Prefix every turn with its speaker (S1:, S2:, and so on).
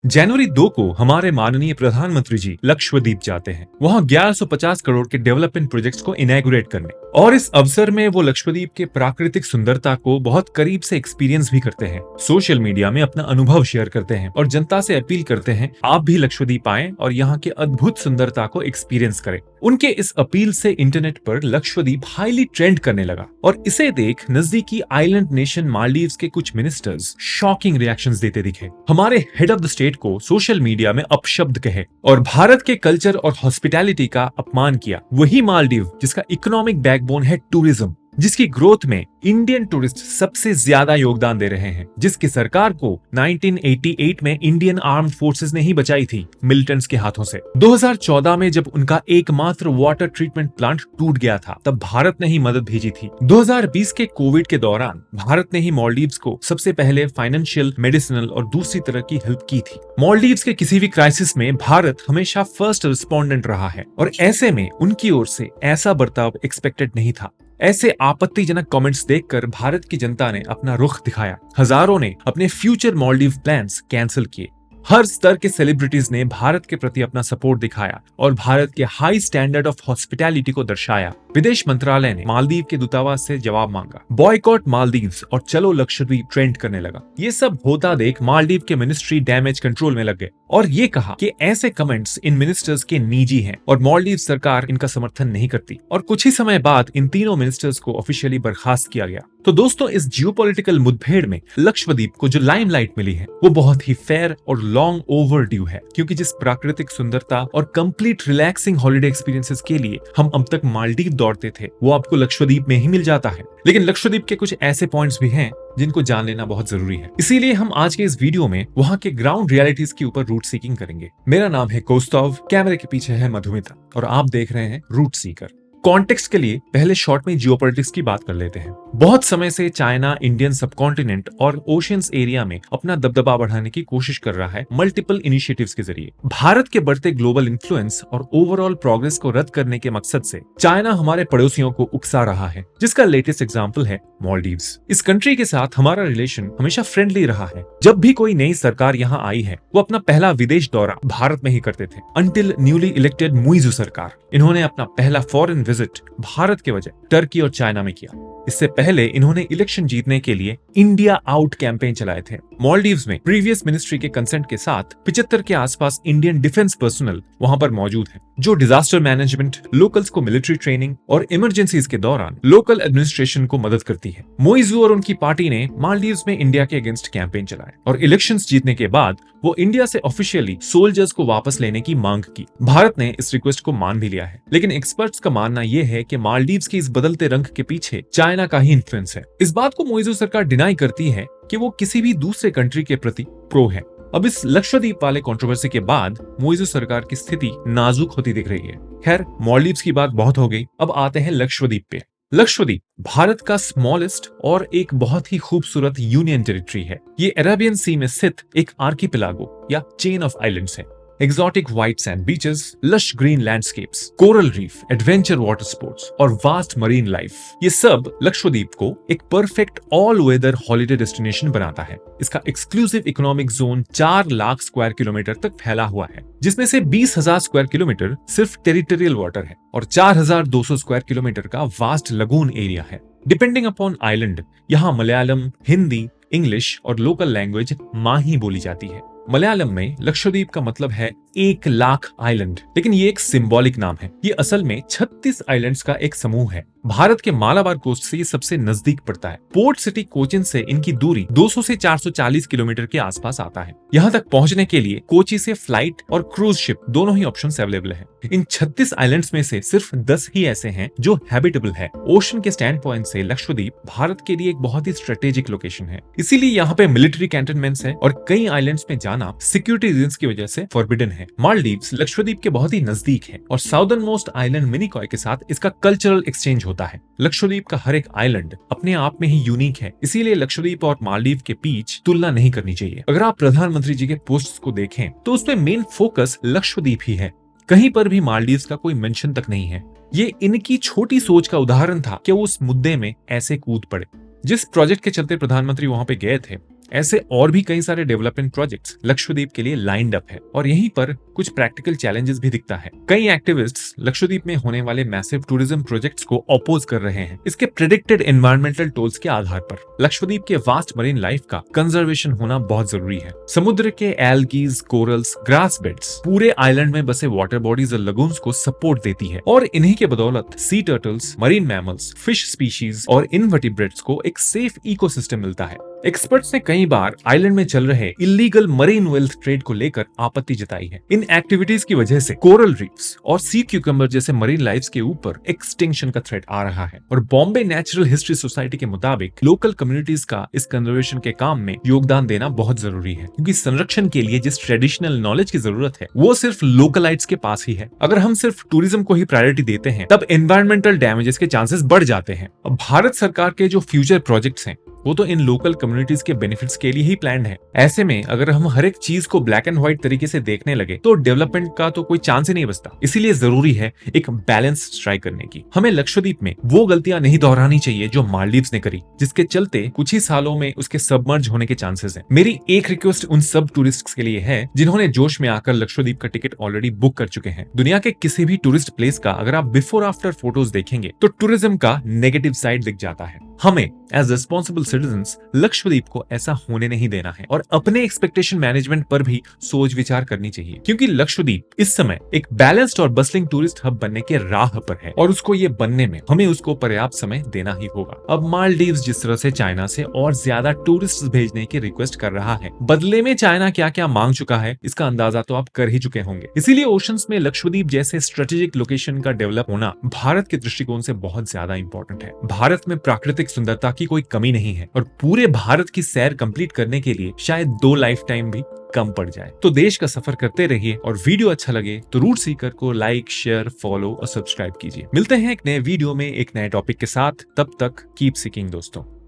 S1: जनवरी 2 को हमारे माननीय प्रधानमंत्री जी लक्षद्वीप जाते हैं वहां 1150 करोड़ के डेवलपमेंट प्रोजेक्ट्स को इनैगुरेट करने। और इस अवसर में वो लक्षद्वीप के प्राकृतिक सुंदरता को बहुत करीब से एक्सपीरियंस भी करते हैं, सोशल मीडिया में अपना अनुभव शेयर करते हैं और जनता से अपील करते हैं आप भी लक्षद्वीप आएं और यहाँ के अद्भुत सुंदरता को एक्सपीरियंस करें। उनके इस अपील से इंटरनेट पर लक्षद्वीप हाईली ट्रेंड करने लगा और इसे देख नजदीकी आइलैंड नेशन मालदीव्स के कुछ मिनिस्टर्स शॉकिंग रिएक्शंस देते दिखे, हमारे हेड ऑफ द स्टेट को सोशल मीडिया में अपशब्द कहे और भारत के कल्चर और हॉस्पिटैलिटी का अपमान किया। वही मालदीव जिसका इकोनॉमिक बैकबोन है टूरिज्म, जिसकी ग्रोथ में इंडियन टूरिस्ट सबसे ज्यादा योगदान दे रहे हैं, जिसकी सरकार को 1988 में इंडियन आर्म्ड फोर्सेस ने ही बचाई थी मिलिटेंट्स के हाथों से। 2014 में जब उनका एकमात्र वाटर ट्रीटमेंट प्लांट टूट गया था तब भारत ने ही मदद भेजी थी। 2020 के कोविड के दौरान भारत ने ही मालदीव्स को सबसे पहले फाइनेंशियल, मेडिसिनल और दूसरी तरह की हेल्प की थी। मालदीव्स के किसी भी क्राइसिस में भारत हमेशा फर्स्ट रिस्पोंडेंट रहा है और ऐसे में उनकी ओर से ऐसा बर्ताव एक्सपेक्टेड नहीं था। ऐसे आपत्तिजनक कमेंट्स देखकर भारत की जनता ने अपना रुख दिखाया। हजारों ने अपने फ्यूचर मालदीव प्लान्स कैंसिल किए। हर स्तर के सेलिब्रिटीज ने भारत के प्रति अपना सपोर्ट दिखाया और भारत के हाई स्टैंडर्ड ऑफ हॉस्पिटैलिटी को दर्शाया। विदेश मंत्रालय ने मालदीव के दूतावास से जवाब मांगा, बॉयकॉट मालदीव्स और चलो लक्षद्वीप ट्रेंड करने लगा। ये सब होता देख मालदीव के मिनिस्ट्री डैमेज कंट्रोल में लग गए और ये कहा कि ऐसे कमेंट्स इन मिनिस्टर्स के निजी हैं और मालदीव सरकार इनका समर्थन नहीं करती। और कुछ ही समय बाद इन तीनों मिनिस्टर्स को ऑफिशियली बर्खास्त किया गया। तो दोस्तों, इस जियोपॉलिटिकल मुठभेड़ में लक्षद्वीप को जो लाइमलाइट मिली है वो बहुत ही फेयर और लॉन्ग ओवर ड्यू है, क्योंकि जिस प्राकृतिक सुंदरता और कंप्लीट रिलैक्सिंग हॉलिडे एक्सपीरियंसेस के लिए हम अब तक मालदीव दौड़ते थे वो आपको लक्षद्वीप में ही मिल जाता है। लेकिन लक्षद्वीप के कुछ ऐसे पॉइंट्स भी हैं जिनको जान लेना बहुत जरूरी है। इसीलिए हम आज के इस वीडियो में वहां के ग्राउंड रियलिटीज के ऊपर रूट सीकिंग करेंगे। मेरा नाम है कौस्तव, कैमरे के पीछे है मधुमिता और आप देख रहे हैं रूट सीकर। कॉन्टेक्स्ट के लिए पहले शॉर्ट में जियोपॉलिटिक्स की बात कर लेते हैं। बहुत समय से चाइना इंडियन सबकॉन्टिनेंट और ओशियंस एरिया में अपना दबदबा बढ़ाने की कोशिश कर रहा है मल्टीपल इनिशिएटिव्स के जरिए। भारत के बढ़ते ग्लोबल इन्फ्लुएंस और ओवरऑल प्रोग्रेस को रद्द करने के मकसद से चाइना हमारे पड़ोसियों को उकसा रहा है, जिसका लेटेस्ट एग्जाम्पल है मालदीव्स। इस कंट्री के साथ हमारा रिलेशन हमेशा फ्रेंडली रहा है। जब भी कोई नई सरकार यहाँ आई है वो अपना पहला विदेश दौरा भारत में ही करते थे, अंटिल न्यूली इलेक्टेड मुइजू सरकार। इन्होंने अपना पहला फॉरेन विजिट भारत के बजाय टर्की और चाइना में किया। इससे पहले इन्होंने इलेक्शन जीतने के लिए इंडिया आउट कैंपेन चलाए थे। मालदीव्स में प्रीवियस मिनिस्ट्री के कंसेंट के साथ 75 के आसपास इंडियन डिफेंस पर्सनल वहां पर मौजूद है, जो डिजास्टर मैनेजमेंट, लोकल्स को मिलिट्री ट्रेनिंग और इमरजेंसीज के दौरान लोकल एडमिनिस्ट्रेशन को मदद करती है। मुइजू और उनकी पार्टी ने मालदीव्स में इंडिया के अगेंस्ट कैंपेन चलाए और इलेक्शंस जीतने के बाद वो इंडिया से ऑफिशियली सोल्जर्स को वापस लेने की मांग की। भारत ने इस रिक्वेस्ट को मान भी लिया है, लेकिन एक्सपर्ट्स का मानना यह है कि मालदीव्स के इस बदलते रंग के पीछे चाइना का ही इन्फ्लुएंस है। इस बात को मुइजू सरकार डिनाई करती है कि वो किसी भी दूसरे कंट्री के प्रति प्रो है। अब इस लक्षद्वीप वाले कंट्रोवर्सी के बाद मुइजू सरकार की स्थिति नाजुक होती दिख रही है। खैर, मालदीव्स की बात बहुत हो गई, अब आते हैं लक्षद्वीप पे। लक्षद्वीप भारत का स्मॉलेस्ट और एक बहुत ही खूबसूरत यूनियन टेरिटरी है। ये अरेबियन सी में स्थित एक आर्किपेलागो या चेन ऑफ आइलैंड्स है। Exotic white sand beaches, lush green landscapes, coral reef, adventure water sports और वास्ट मरीन लाइफ, ये सब लक्षद्वीप को एक perfect all weather holiday destination बनाता है। इसका exclusive economic zone 4 lakh square kilometre तक फैला हुआ है, जिसमें से 20,000 स्क्वायर किलोमीटर सिर्फ टेरिटोरियल वाटर है और 4,200 स्क्वायर किलोमीटर का वास्ट लगून एरिया है। डिपेंडिंग अपॉन आइलैंड यहाँ मलयालम, हिंदी, इंग्लिश और लोकल लैंग्वेज माही बोली जाती है। मलयालम में लक्षद्वीप का मतलब है 1 लाख आइलैंड, लेकिन ये एक सिंबॉलिक नाम है। ये असल में 36 आइलैंड्स का एक समूह है। भारत के मालाबार कोस्ट से ये सबसे नजदीक पड़ता है। पोर्ट सिटी कोचिन से इनकी दूरी 200 से 440 किलोमीटर के आसपास आता है। यहाँ तक पहुंचने के लिए कोची से फ्लाइट और क्रूज शिप दोनों ही ऑप्शन अवेलेबल है। इन 36 आइलैंड्स में से सिर्फ 10 ही ऐसे हैं जो हैबिटेबल है। ओशन के स्टैंड पॉइंट से लक्षद्वीप भारत के लिए एक बहुत ही स्ट्रेटेजिक लोकेशन है, इसीलिए यहाँ पे मिलिट्री कैंटोनमेंट्स है और कई आइलैंड्स में जाना सिक्योरिटी रीजंस की वजह से फॉरबिडन है। मालदीव्स लक्षद्वीप के बहुत ही नजदीक है और साउदर्न मोस्ट आइलैंड मिनिकॉय के साथ इसका कल्चरल एक्सचेंज होता है। लक्षद्वीप का हर एक आइलैंड अपने आप में ही यूनिक है, इसीलिए लक्षद्वीप और मालदीव के बीच तुलना नहीं करनी चाहिए। अगर आप प्रधानमंत्री जी के पोस्ट्स को देखें तो उसमें मेन फोकस लक्षद्वीप ही है, कहीं पर भी मालदीव्स का कोई मेंशन तक नहीं है। ये इनकी छोटी सोच का उदाहरण था कि वो उस मुद्दे में ऐसे कूद पड़े। जिस प्रोजेक्ट के चलते प्रधानमंत्री वहां पे गए थे ऐसे और भी कई सारे डेवलपमेंट प्रोजेक्ट्स लक्षद्वीप के लिए लाइंड अप है और यहीं पर कुछ प्रैक्टिकल चैलेंजेस भी दिखता है। कई एक्टिविस्ट्स लक्षद्वीप में होने वाले मैसिव टूरिज्म प्रोजेक्ट्स को अपोज कर रहे हैं इसके प्रेडिक्टेड एनवायरमेंटल टोल्स के आधार पर। लक्षद्वीप के वास्ट मरीन लाइफ का कंजर्वेशन होना बहुत जरूरी है। समुद्र के एल्गीज, कोरल्स, ग्रास बेड्स पूरे आइलैंड में बसे वाटर बॉडीज और लगून्स को सपोर्ट देती है और इन्हीं के बदौलत सी turtles, marine mammals, fish species और इनवर्टिब्रेट्स को एक सेफ इकोसिस्टम मिलता है। एक्सपर्ट्स ने कई बार आइलैंड में चल रहे इलीगल मरीन वेल्थ ट्रेड को लेकर आपत्ति जताई है। इन एक्टिविटीज की वजह से कोरल रीफ्स और सी क्यूकम्बर जैसे मरीन लाइफ्स के ऊपर एक्सटिंक्शन का थ्रेट आ रहा है और बॉम्बे नेचुरल हिस्ट्री सोसाइटी के मुताबिक लोकल कम्युनिटीज का इस कंजर्वेशन के काम में योगदान देना बहुत जरूरी है, क्योंकि संरक्षण के लिए जिस ट्रेडिशनल नॉलेज की जरूरत है वो सिर्फ लोकलाइट्स के पास ही है। अगर हम सिर्फ टूरिज्म को ही प्रायोरिटी देते हैं तब एनवायरमेंटल डैमेजेस के चांसेस बढ़ जाते हैं। अब भारत सरकार के जो फ्यूचर प्रोजेक्ट्स हैं वो तो इन लोकल कम्युनिटीज के बेनिफिट्स के लिए ही प्लान्ड है। ऐसे में अगर हम हर एक चीज को ब्लैक एंड व्हाइट तरीके से देखने लगे तो डेवलपमेंट का तो कोई चांस ही नहीं बचता। इसीलिए जरूरी है एक बैलेंस स्ट्राइक करने की। हमें लक्षद्वीप में वो गलतियां नहीं दोहरानी चाहिए जो मालदीव्स ने करी, जिसके चलते कुछ ही सालों में उसके सबमर्ज होने के चांसेस हैं। मेरी एक रिक्वेस्ट उन सब टूरिस्ट के लिए है जिन्होंने जोश में आकर लक्षद्वीप का टिकट ऑलरेडी बुक कर चुके हैं। दुनिया के किसी भी टूरिस्ट प्लेस का अगर आप बिफोर आफ्टर फोटोज देखेंगे तो टूरिज्म का नेगेटिव साइड दिख जाता है। हमें एज रिस्पॉन्सिबल सिटीजंस लक्षद्वीप को ऐसा होने नहीं देना है और अपने एक्सपेक्टेशन मैनेजमेंट पर भी सोच विचार करनी चाहिए, क्योंकि लक्षद्वीप इस समय एक बैलेंस्ड और बस्लिंग टूरिस्ट हब बनने के राह पर है और उसको ये बनने में हमें उसको पर्याप्त समय देना ही होगा। अब मालदीव्स जिस तरह से चाइना से और ज्यादा टूरिस्ट भेजने की रिक्वेस्ट कर रहा है, बदले में चाइना क्या क्या मांग चुका है इसका अंदाजा तो आप कर ही चुके होंगे। इसीलिए ओशंस में लक्षद्वीप जैसे स्ट्रेटेजिक लोकेशन का डेवलप होना भारत के दृष्टिकोण से बहुत ज्यादा इंपॉर्टेंट है। भारत में प्राकृतिक सुंदरता की कोई कमी नहीं है और पूरे भारत की सैर कंप्लीट करने के लिए शायद 2 लाइफ टाइम भी कम पड़ जाए। तो देश का सफर करते रहिए और वीडियो अच्छा लगे तो रूट सीकर को लाइक, शेयर, फॉलो और सब्सक्राइब कीजिए। मिलते हैं एक नए वीडियो में एक नए टॉपिक के साथ। तब तक कीप सीकिंग दोस्तों।